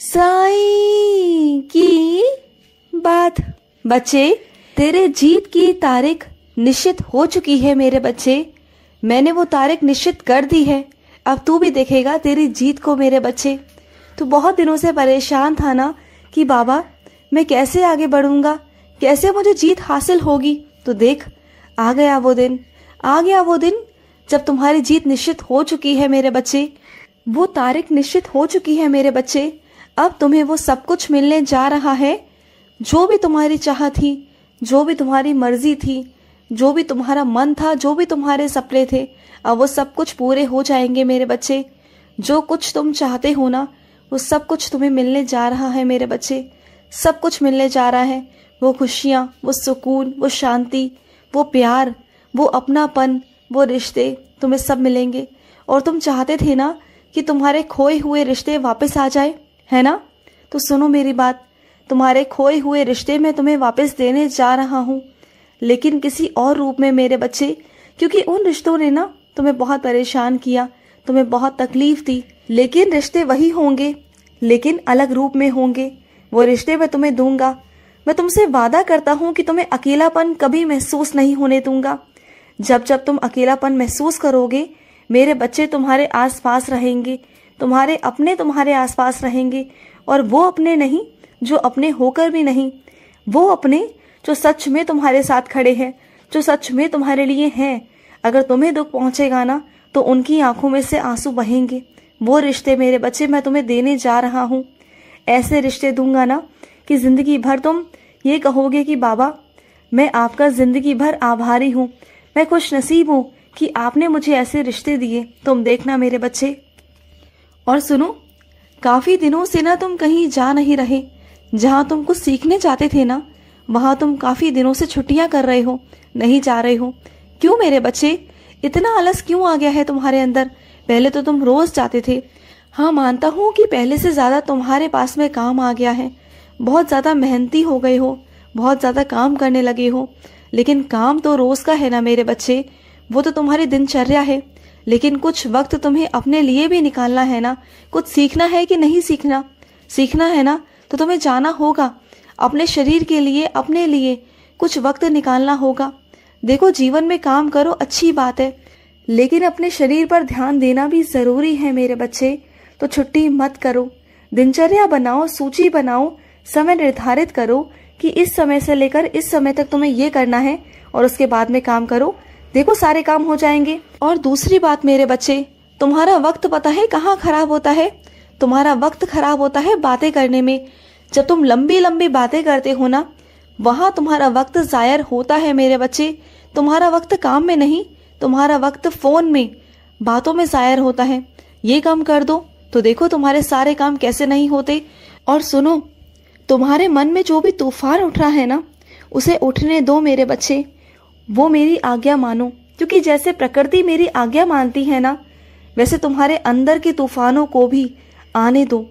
साईं की बात। बच्चे, तेरे जीत की तारीख निश्चित हो चुकी है मेरे बच्चे। मैंने वो तारीख निश्चित कर दी है। अब तू भी देखेगा तेरी जीत को मेरे बच्चे। तू बहुत दिनों से परेशान था ना कि बाबा मैं कैसे आगे बढ़ूंगा, कैसे मुझे जीत हासिल होगी। तो देख, आ गया वो दिन, आ गया वो दिन जब तुम्हारी जीत निश्चित हो चुकी है मेरे बच्चे। वो तारीख निश्चित हो चुकी है मेरे बच्चे। अब तुम्हें वो सब कुछ मिलने जा रहा है जो भी तुम्हारी चाह थी, जो भी तुम्हारी मर्जी थी, जो भी तुम्हारा मन था, जो भी तुम्हारे सपने थे। अब वो सब कुछ पूरे हो जाएंगे मेरे बच्चे। जो कुछ तुम चाहते हो ना, वो सब कुछ तुम्हें मिलने जा रहा है मेरे बच्चे। सब कुछ मिलने जा रहा है। वो खुशियाँ, वो सुकून, वो शांति, वो प्यार, वो अपनापन, वो रिश्ते तुम्हें सब मिलेंगे। और तुम चाहते थे ना कि तुम्हारे खोए हुए रिश्ते वापस आ जाए, है ना? तो सुनो मेरी बात, तुम्हारे खोए हुए रिश्ते में तुम्हें वापस देने जा रहा हूँ, लेकिन किसी और रूप में मेरे बच्चे। क्योंकि उन रिश्तों ने ना तुम्हें बहुत परेशान किया, तुम्हें बहुत तकलीफ दी। लेकिन रिश्ते वही होंगे, लेकिन अलग रूप में होंगे। वो रिश्ते मैं तुम्हें दूंगा। मैं तुमसे वादा करता हूँ कि तुम्हें अकेलापन कभी महसूस नहीं होने दूंगा। जब जब तुम अकेलापन महसूस करोगे, मेरे बच्चे तुम्हारे आसपास रहेंगे, तुम्हारे अपने तुम्हारे आसपास रहेंगे। और वो अपने नहीं जो अपने होकर भी नहीं, वो अपने जो सच में तुम्हारे साथ खड़े हैं, जो सच में तुम्हारे लिए हैं। अगर तुम्हें दुख पहुंचेगा ना, तो उनकी आंखों में से आंसू बहेंगे। वो रिश्ते मेरे बच्चे मैं तुम्हें देने जा रहा हूँ। ऐसे रिश्ते दूंगा ना कि जिंदगी भर तुम ये कहोगे कि बाबा मैं आपका जिंदगी भर आभारी हूँ, मैं खुश नसीब हूँ कि आपने मुझे ऐसे रिश्ते दिए। तुम देखना मेरे बच्चे। और सुनो, काफी दिनों से ना तुम कहीं जा नहीं रहे। जहाँ तुम कुछ सीखने जाते थे ना, वहाँ तुम काफी दिनों से छुट्टियां कर रहे हो, नहीं जा रहे हो। क्यों मेरे बच्चे? इतना आलस क्यों आ गया है तुम्हारे अंदर? पहले तो तुम रोज जाते थे। हाँ, मानता हूँ कि पहले से ज्यादा तुम्हारे पास में काम आ गया है। बहुत ज्यादा मेहनती हो गए हो, बहुत ज्यादा काम करने लगे हो। लेकिन काम तो रोज का है ना मेरे बच्चे, वो तो तुम्हारी दिनचर्या है। लेकिन कुछ वक्त तुम्हें अपने लिए भी निकालना है ना। कुछ सीखना है कि नहीं सीखना? सीखना है ना, तो तुम्हें जाना होगा। अपने शरीर के लिए, अपने लिए कुछ वक्त निकालना होगा। देखो, जीवन में काम करो, अच्छी बात है, लेकिन अपने शरीर पर ध्यान देना भी जरूरी है मेरे बच्चे। तो छुट्टी मत करो, दिनचर्या बनाओ, सूची बनाओ, समय निर्धारित करो कि इस समय से लेकर इस समय तक तुम्हें ये करना है, और उसके बाद में काम करो। देखो, सारे काम हो जाएंगे। और दूसरी बात मेरे बच्चे, तुम्हारा वक्त पता है कहाँ खराब होता है? तुम्हारा वक्त खराब होता है बातें करने में। जब तुम लंबी लंबी बातें करते हो ना, वहां तुम्हारा वक्त जायर होता है मेरे बच्चे। तुम्हारा वक्त काम में नहीं, तुम्हारा वक्त फोन में, बातों में जायर होता है। ये काम कर दो तो देखो तुम्हारे सारे काम कैसे नहीं होते। और सुनो, तुम्हारे मन में जो भी तूफान उठ रहा है ना, उसे उठने दो मेरे बच्चे। वो मेरी आज्ञा मानो, क्योंकि जैसे प्रकृति मेरी आज्ञा मानती है ना, वैसे तुम्हारे अंदर के तूफानों को भी आने दो।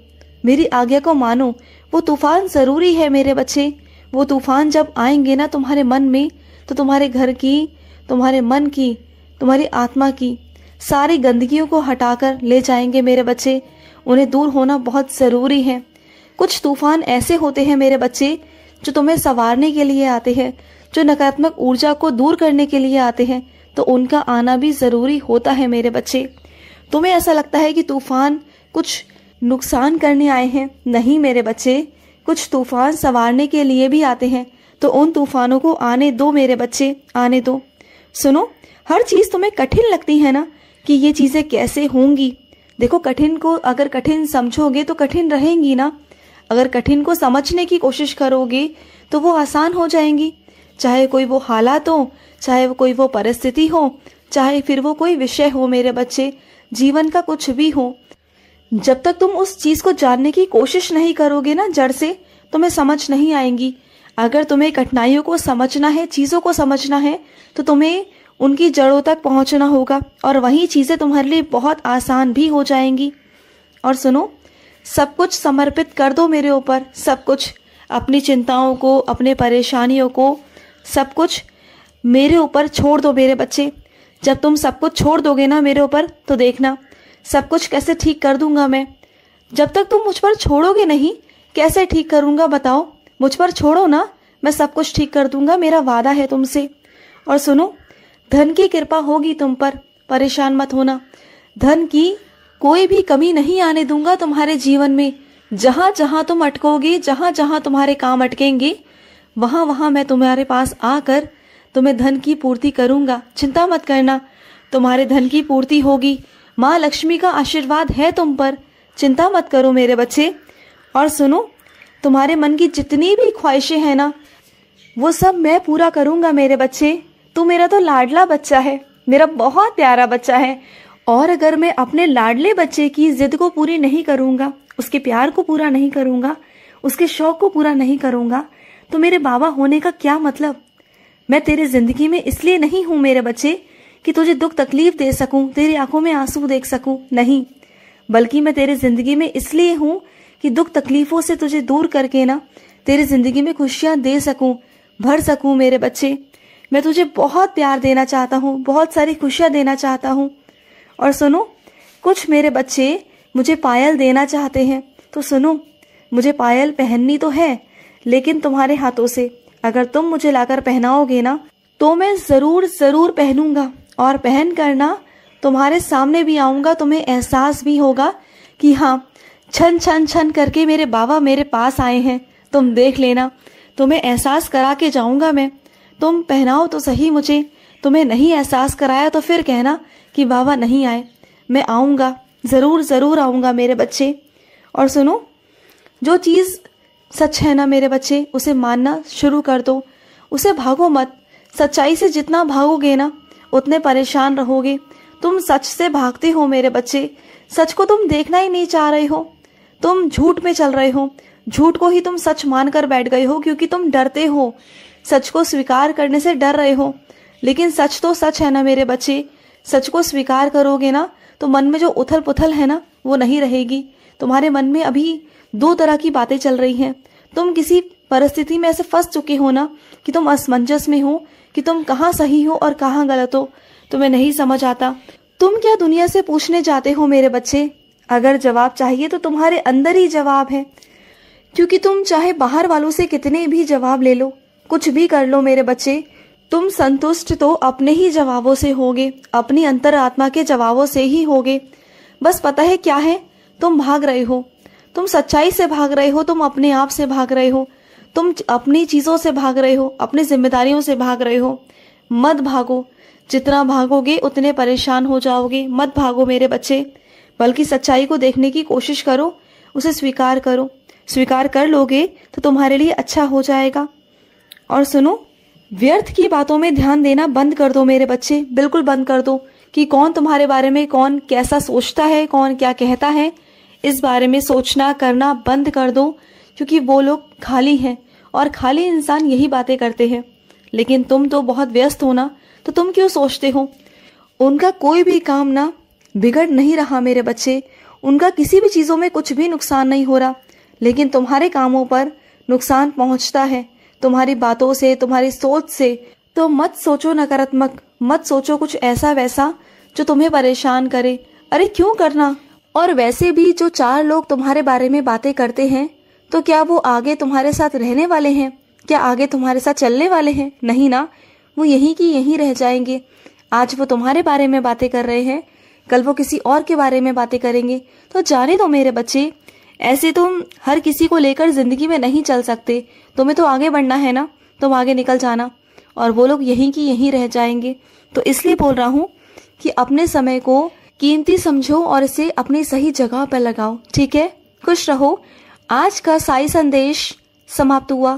मेरी आज्ञा को मानो। वो तूफान जरूरी है मेरे बच्चे। वो तूफान जब आएंगे ना तुम्हारे मन में, तो तुम्हारे घर की, तुम्हारे मन की, तुम्हारी आत्मा की सारी गंदगियों को हटाकर ले जाएंगे मेरे बच्चे। उन्हें दूर होना बहुत जरूरी है। कुछ तूफान ऐसे होते हैं मेरे बच्चे जो तुम्हें संवारने के लिए आते हैं, जो नकारात्मक ऊर्जा को दूर करने के लिए आते हैं। तो उनका आना भी जरूरी होता है मेरे बच्चे। तुम्हें ऐसा लगता है कि तूफान कुछ नुकसान करने आए हैं, नहीं मेरे बच्चे, कुछ तूफान संवारने के लिए भी आते हैं। तो उन तूफानों को आने दो मेरे बच्चे, आने दो। सुनो, हर चीज तुम्हें कठिन लगती है ना कि ये चीजें कैसे होंगी। देखो, कठिन को अगर कठिन समझोगे तो कठिन रहेंगी ना। अगर कठिन को समझने की कोशिश करोगे तो वो आसान हो जाएंगी। चाहे कोई वो हालात हो, चाहे वो कोई वो परिस्थिति हो, चाहे फिर वो कोई विषय हो मेरे बच्चे, जीवन का कुछ भी हो। जब तक तुम उस चीज को जानने की कोशिश नहीं करोगे ना जड़ से, तुम्हें समझ नहीं आएंगी। अगर तुम्हें कठिनाइयों को समझना है, चीजों को समझना है, तो तुम्हें उनकी जड़ों तक पहुंचना होगा, और वही चीजें तुम्हारे लिए बहुत आसान भी हो जाएंगी। और सुनो, सब कुछ समर्पित कर दो मेरे ऊपर, सब कुछ, अपनी चिंताओं को, अपने परेशानियों को, सब कुछ मेरे ऊपर छोड़ दो मेरे बच्चे। जब तुम सब कुछ छोड़ दोगे ना मेरे ऊपर, तो देखना सब कुछ कैसे ठीक कर दूंगा मैं। जब तक तुम मुझ पर छोड़ोगे नहीं कैसे ठीक करूंगा बताओ। मुझ पर छोड़ो ना, मैं सब कुछ ठीक कर दूंगा, मेरा वादा है तुमसे। और सुनो, धन की कृपा होगी तुम पर, परेशान मत होना। धन की कोई भी कमी नहीं आने दूंगा तुम्हारे जीवन में। जहां जहां तुम अटकोगे, जहां जहां तुम्हारे काम अटकेंगे, वहां वहां मैं तुम्हारे पास आकर तुम्हें धन की पूर्ति करूंगा। चिंता मत करना, तुम्हारे धन की पूर्ति होगी। माँ लक्ष्मी का आशीर्वाद है तुम पर, चिंता मत करो मेरे बच्चे। और सुनो, तुम्हारे मन की जितनी भी ख्वाहिशें हैं ना, वो सब मैं पूरा करूंगा मेरे बच्चे। तू मेरा तो लाडला बच्चा है, मेरा बहुत प्यारा बच्चा है। और अगर मैं अपने लाडले बच्चे की जिद को पूरी नहीं करूंगा, उसके प्यार को पूरा नहीं करूंगा, उसके शौक को पूरा नहीं करूंगा, तो मेरे बाबा होने का क्या मतलब। मैं तेरे जिंदगी में इसलिए नहीं हूं मेरे बच्चे कि तुझे दुख तकलीफ दे सकूं, तेरी आंखों में आंसू देख सकूं, नहीं, बल्कि मैं तेरे जिंदगी में इसलिए हूं कि दुख तकलीफों से तुझे दूर करके ना तेरी जिंदगी में खुशियां दे सकूं, भर सकूं मेरे बच्चे। मैं तुझे बहुत प्यार देना चाहता हूं, बहुत सारी खुशियां देना चाहता हूं। और सुनो, कुछ मेरे बच्चे मुझे पायल देना चाहते हैं, तो सुनो, मुझे पायल पहननी तो है, लेकिन तुम्हारे हाथों से। अगर तुम मुझे लाकर पहनाओगे ना, तो मैं जरूर जरूर पहनूंगा, और पहन कर ना तुम्हारे सामने भी आऊंगा। तुम्हें एहसास भी होगा कि हाँ, छन छन छन करके मेरे बाबा मेरे पास आए हैं। तुम देख लेना, तुम्हें एहसास करा के जाऊंगा मैं। तुम पहनाओ तो सही मुझे, तुम्हें नहीं एहसास कराया तो फिर कहना कि बाबा नहीं आए। मैं आऊंगा, जरूर जरूर आऊंगा मेरे बच्चे। और सुनो, जो चीज़ सच है ना मेरे बच्चे, उसे मानना शुरू कर दो, उसे भागो मत। सच्चाई से जितना भागोगे ना, उतने परेशान रहोगे। तुम सच से भागते हो मेरे बच्चे, सच को तुम देखना ही नहीं चाह रहे हो। तुम झूठ में चल रहे हो, झूठ को ही तुम सच मानकर बैठ गए हो, क्योंकि तुम डरते हो, सच को स्वीकार करने से डर रहे हो। लेकिन सच तो सच है ना मेरे बच्चे, सच को स्वीकार करोगे ना, तो मन में जो उथल पुथल है ना, वो नहीं रहेगी। तुम्हारे मन में अभी दो तरह की बातें चल रही हैं। तुम किसी परिस्थिति में ऐसे फंस चुके हो ना कि तुम असमंजस में हो कि तुम कहाँ सही हो और कहाँ गलत हो, तुम्हें नहीं समझ आता। तुम क्या दुनिया से पूछने जाते हो मेरे बच्चे? अगर जवाब चाहिए तो तुम्हारे अंदर ही जवाब है, क्योंकि तुम चाहे बाहर वालों से कितने भी जवाब ले लो, कुछ भी कर लो मेरे बच्चे, तुम संतुष्ट तो अपने ही जवाबों से होगे, अपनी अंतरात्मा के जवाबों से ही होगे। बस पता है क्या है, तुम भाग रहे हो, तुम सच्चाई से भाग रहे हो, तुम अपने आप से भाग रहे हो, तुम अपनी चीजों से भाग रहे हो, अपनी जिम्मेदारियों से भाग रहे हो। मत भागो, जितना भागोगे उतने परेशान हो जाओगे। मत भागो मेरे बच्चे, बल्कि सच्चाई को देखने की कोशिश करो, उसे स्वीकार करो। स्वीकार कर लोगे तो तुम्हारे लिए अच्छा हो जाएगा। और सुनो, व्यर्थ की बातों में ध्यान देना बंद कर दो मेरे बच्चे, बिल्कुल बंद कर दो कि कौन तुम्हारे बारे में कौन कैसा सोचता है, कौन क्या कहता है। इस बारे में सोचना करना बंद कर दो, क्योंकि वो लोग खाली हैं और खाली इंसान यही बातें करते हैं। लेकिन तुम तो बहुत व्यस्त हो ना, तो तुम क्यों सोचते हो? उनका कोई भी काम ना बिगड़ नहीं रहा मेरे बच्चे, उनका किसी भी चीज़ों में कुछ भी नुकसान नहीं हो रहा, लेकिन तुम्हारे कामों पर नुकसान पहुंचता है, तुम्हारी बातों से, तुम्हारी सोच से। तो मत सोचो नकारात्मक, मत सोचो कुछ ऐसा वैसा जो तुम्हें परेशान करे। अरे क्यों करना? और वैसे भी जो चार लोग तुम्हारे बारे में बातें करते हैं, तो क्या वो आगे तुम्हारे साथ रहने वाले हैं? क्या आगे तुम्हारे साथ चलने वाले हैं? नहीं ना, वो यहीं की यहीं रह जाएंगे। आज वो तुम्हारे बारे में बातें कर रहे हैं, कल वो किसी और के बारे में बातें करेंगे। तो जाने दो मेरे बच्चे, ऐसे तुम हर किसी को लेकर जिंदगी में नहीं चल सकते। तुम्हें तो आगे बढ़ना है ना, तुम आगे निकल जाना, और वो लोग यहीं की यहीं रह जाएंगे। तो इसलिए बोल रहा हूँ कि अपने समय को कीमती समझो और इसे अपनी सही जगह पर लगाओ, ठीक है? खुश रहो। आज का साई संदेश समाप्त हुआ।